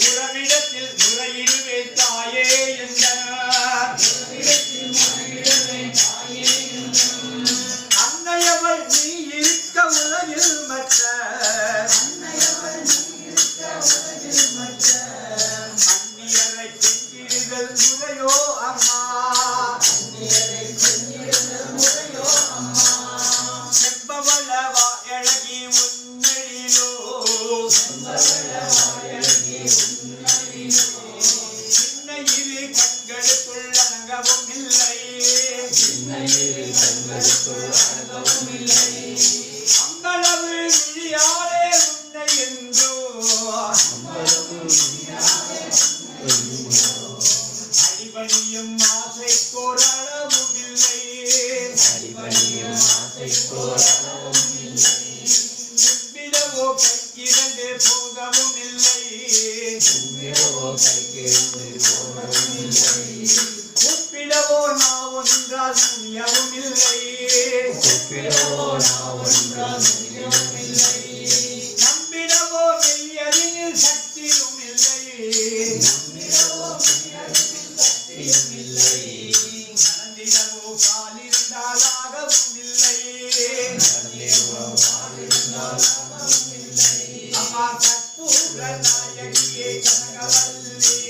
உறவிடத்தில் முறையிடுவே தாயே என்ற அன்னையவள் நீ இருக்க உலகில் மற்ற அந்நியரை செஞ்சிடுதல் முறையோ அம்மா செம்பவளவா எழகி உன்னடிலோ சின்ன இரு கண்களுக்குள் அடங்கவும் இல்லை அம்பளவு விழியாலே உன்னை என்றோ அடிபணியும் ஆசைக்கோர் அளவும் இல்லை கும்பிடவோ கைக்கிரண்டு போகவும் இல்லை கூப்பிடவோ நான் ஒன்றால் துணியவும் இல்லை நம்பிடவோ மெய்யறிஞர் சக்தியும் இல்லை நடந்திடவோ காலிருந்தால் ஆகவும் இல்லை அம்மா கற்பூர நாயகியே கனகவல்லி